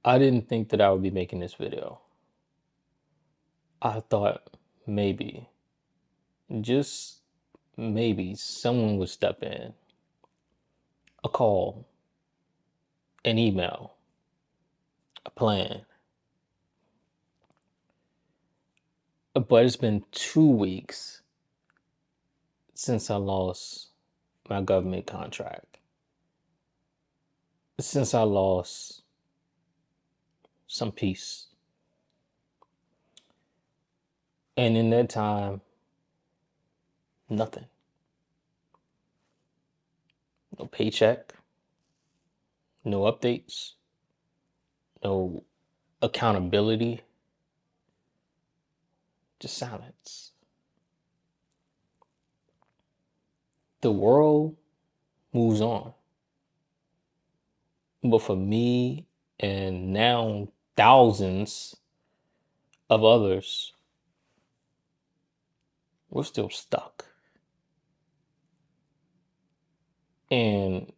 I didn't think that I would be making this video. I thought maybe, just maybe, someone would step in. A call, an email, a plan. But it's been 2 weeks since I lost my government contract. Since I lost some peace. And in that time, nothing. No paycheck, no updates, no accountability, just silence. The world moves on. But for me and now thousands of others, we're still stuck. And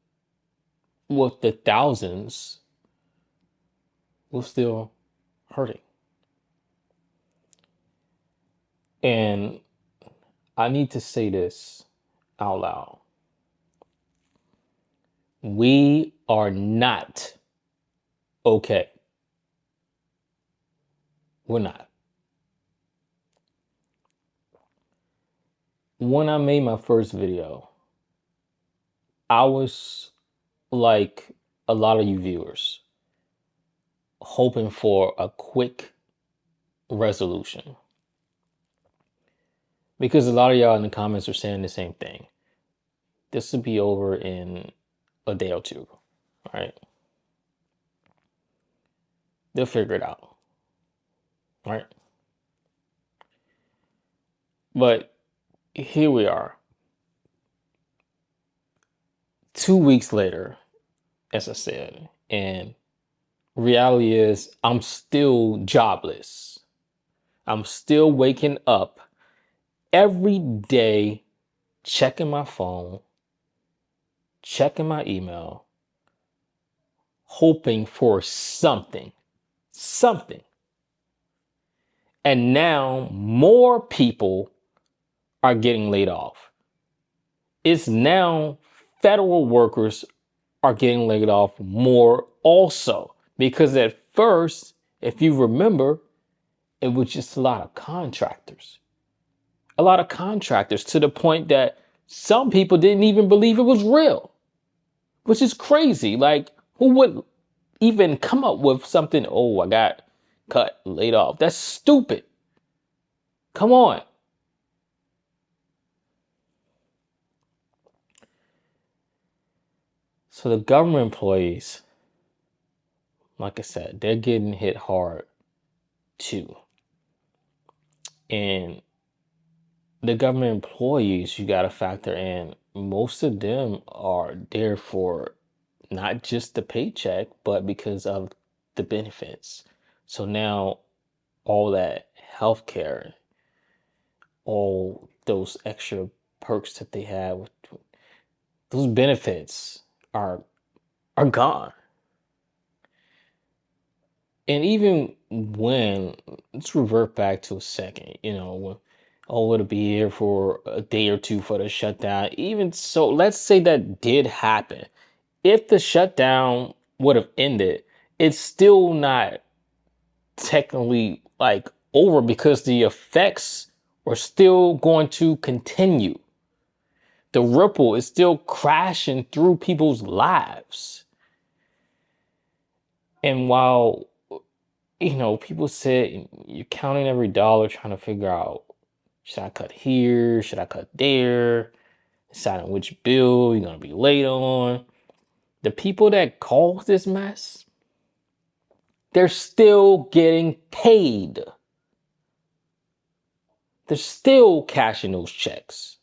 with the thousands, we're still hurting. And I need to say this out loud. We are not okay. We're not. When I made my first video, I was like a lot of you viewers, hoping for a quick resolution. Because a lot of y'all in the comments are saying the same thing. This will be over in a day or two, right? They'll figure it out, right? But here we are. 2 weeks later, as I said, and reality is I'm still jobless. I'm still waking up every day, checking my phone, checking my email, hoping for something. And now more people are getting laid off. It's now federal workers are getting laid off more also. Because at first, if you remember, it was just a lot of contractors. A lot of contractors, to the point that some people didn't even believe it was real. Which is crazy. Like, who would even come up with something? Oh, I got cut, laid off. That's stupid. Come on. So the government employees, like I said, they're getting hit hard too. And the government employees, you got to factor in, most of them are there for not just the paycheck, but because of the benefits. So now all that healthcare, all those extra perks that they have, those benefits are gone. And even when, let's revert back to a second, oh, it'll be here for a day or two for the shutdown. Even so, let's say that did happen. If the shutdown would have ended, it's still not technically like over, because the effects are still going to continue. The ripple is still crashing through people's lives. And while, people say you're counting every dollar, trying to figure out, should I cut here? Should I cut there? Deciding which bill you're going to be late on. The people that caused this mess, they're still getting paid. They're still cashing those checks.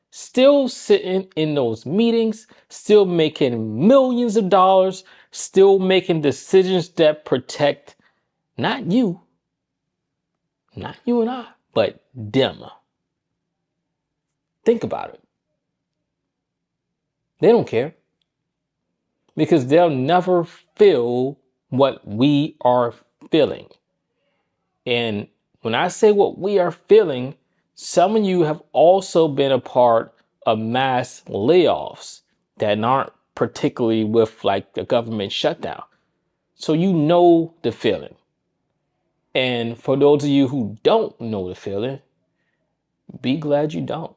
Still sitting in those meetings, still making millions of dollars, still making decisions that protect not you and I, but them. Think about it. They don't care, because they'll never feel what we are feeling. And when I say what we are feeling, some of you have also been a part of mass layoffs that aren't particularly with like the government shutdown. So you know the feeling. And for those of you who don't know the feeling, be glad you don't.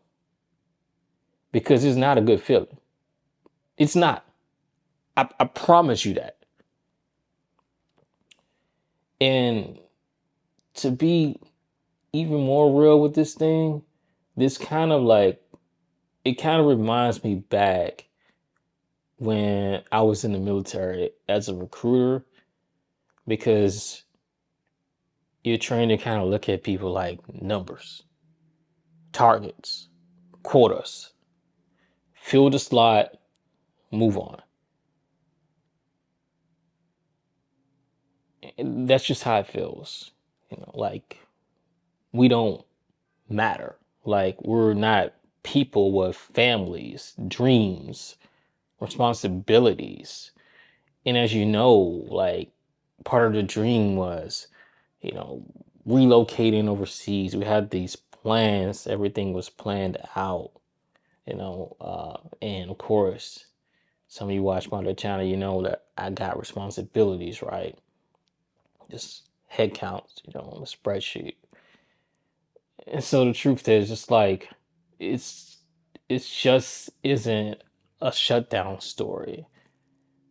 Because it's not a good feeling. It's not. I promise you that. And to be even more real with this thing, this kind of like, it kind of reminds me back when I was in the military as a recruiter, because you're trained to kind of look at people like numbers, targets, quotas, fill the slot, move on. And that's just how it feels. Like we don't matter. Like we're not people with families, dreams, responsibilities. And as you know, like part of the dream was, you know, relocating overseas. We had these plans, everything was planned out, and of course, some of you watch my other channel, you know that I got responsibilities, right? Just head counts, on the spreadsheet. And so the truth is just like it's it's just isn't a shutdown story.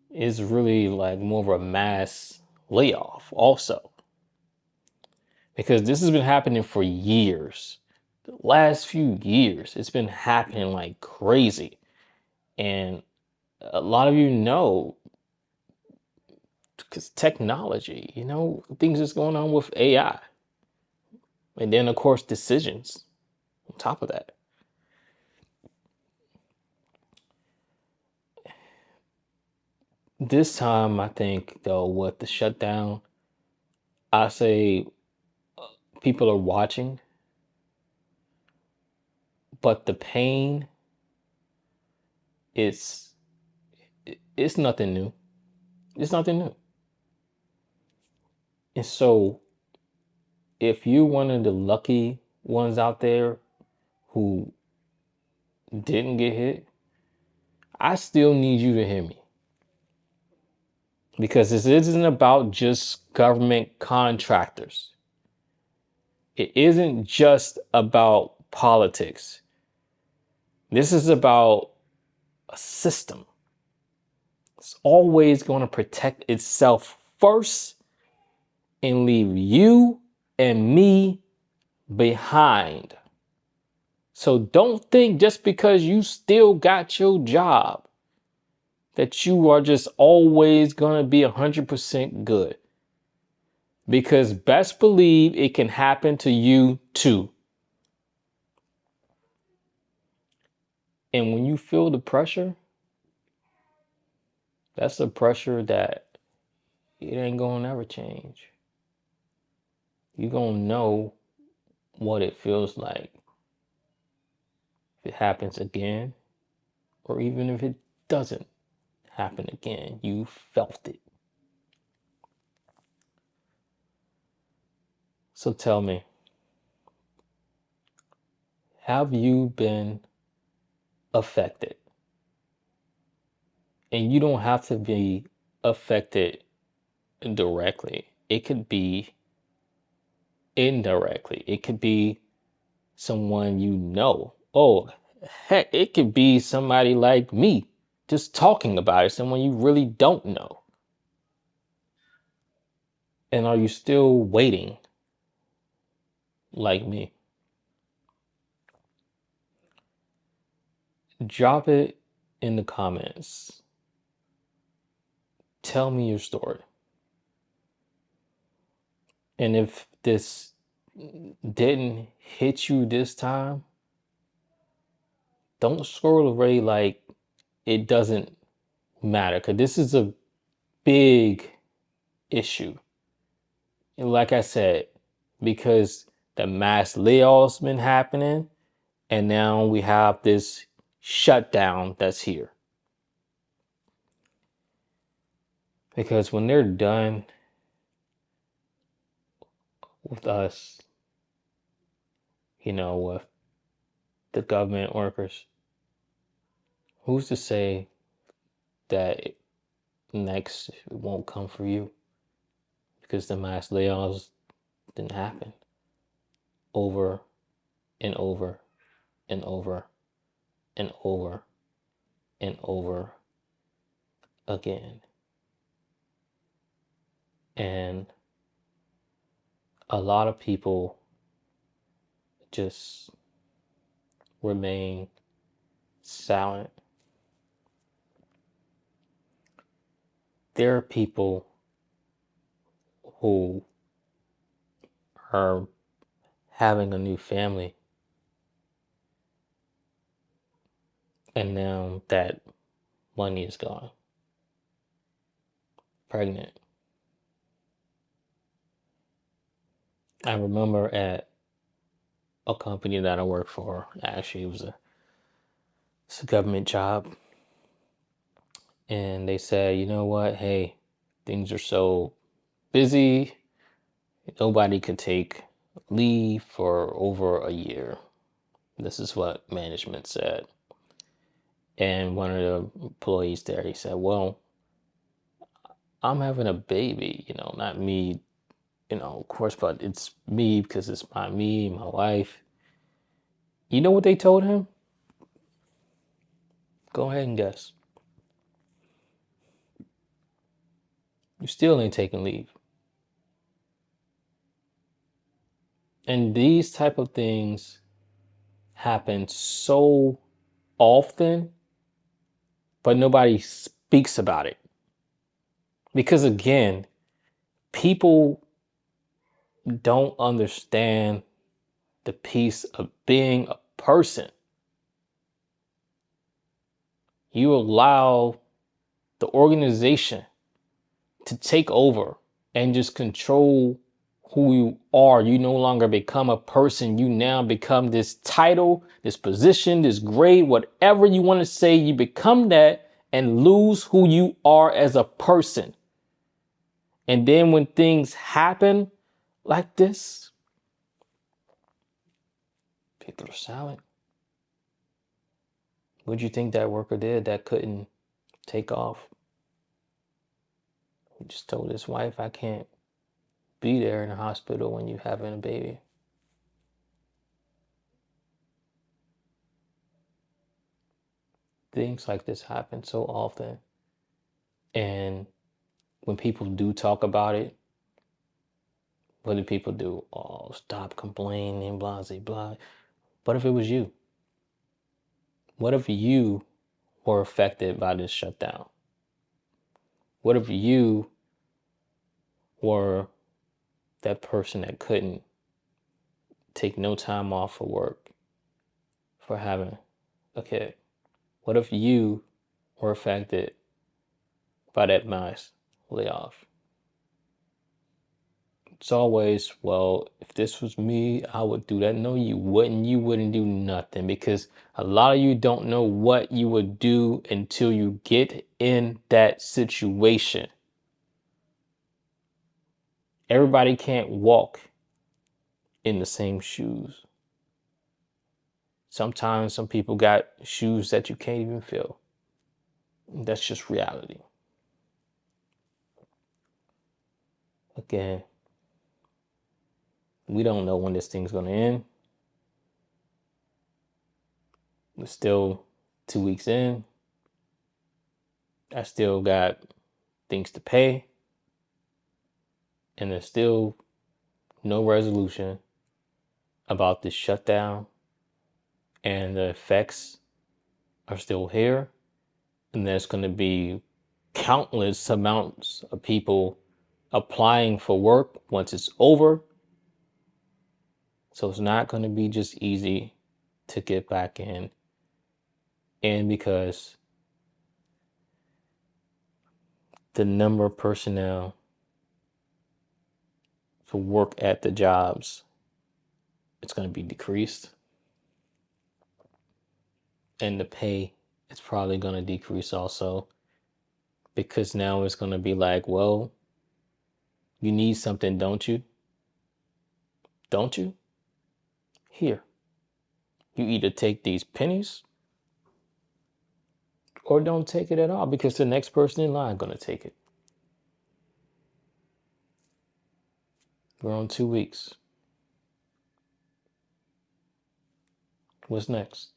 It's really like more of a mass layoff also. Because this has been happening for years. The last few years, it's been happening like crazy. And a lot of you know, because technology, things that's going on with AI. And then, of course, decisions on top of that. This time, I think, though, with the shutdown, I say people are watching, but the pain, it's it's nothing new. It's nothing new. And so, if you're one of the lucky ones out there who didn't get hit, I still need you to hear me. Because this isn't about just government contractors. It isn't just about politics. This is about a system. It's always going to protect itself first and leave you and me behind. So don't think just because you still got your job that you are just always going to be 100% good. Because best believe it can happen to you too. And when you feel the pressure, that's the pressure that it ain't going to ever change. You're going to know what it feels like if it happens again, or even if it doesn't happen again. You felt it. So tell me, have you been affected? And you don't have to be affected directly. It could be indirectly. It could be someone you know. Oh, heck, it could be somebody like me just talking about it, someone you really don't know. And are you still waiting like me? Drop it in the comments. Tell me your story. And if this didn't hit you this time, don't scroll away like it doesn't matter, because this is a big issue. And like I said, because the mass layoffs been happening, and now we have this shutdown that's here. Because when they're done with us, with the government workers, who's to say that next it won't come for you? Because the mass layoffs didn't happen over and over and over and over and over again. And a lot of people just remain silent. There are people who are having a new family, and now that money is gone. Pregnant. I remember at a company that I worked for, actually it's a government job, and they said, you know what, hey, things are so busy, nobody could take leave for over a year. This is what management said. And one of the employees there, he said, well, I'm having a baby, not me, of course, but it's me because it's my wife. You know what they told him? Go ahead and guess. You still ain't taking leave. And these type of things happen so often, but nobody speaks about it. Because again, people don't understand the piece of being a person. You allow the organization to take over and just control who you are. You no longer become a person. You now become this title, this position, this grade, whatever you want to say. You become that and lose who you are as a person. And then when things happen like this, people are silent. What'd you think that worker did that couldn't take off? He just told his wife, I can't be there in the hospital when you're having a baby. Things like this happen so often. And when people do talk about it, what do people do? Oh, stop complaining, blah, blah, blah. What if it was you? What if you were affected by this shutdown? What if you were that person that couldn't take no time off for work for having a kid? What if you were affected by that mass layoff? It's always, well, if this was me, I would do that. No, you wouldn't. You wouldn't do nothing, because a lot of you don't know what you would do until you get in that situation. Everybody can't walk in the same shoes. Sometimes some people got shoes that you can't even feel. That's just reality. Again, we don't know when this thing's going to end. We're still 2 weeks in. I still got things to pay. And there's still no resolution about this shutdown. And the effects are still here. And there's going to be countless amounts of people applying for work once it's over. So it's not going to be just easy to get back in. And because the number of personnel to work at the jobs, it's going to be decreased. And the pay is probably going to decrease also, because now it's going to be like, well, you need something, don't you? Don't you? Here, you either take these pennies or don't take it at all, because the next person in line is going to take it. We're on 2 weeks. What's next?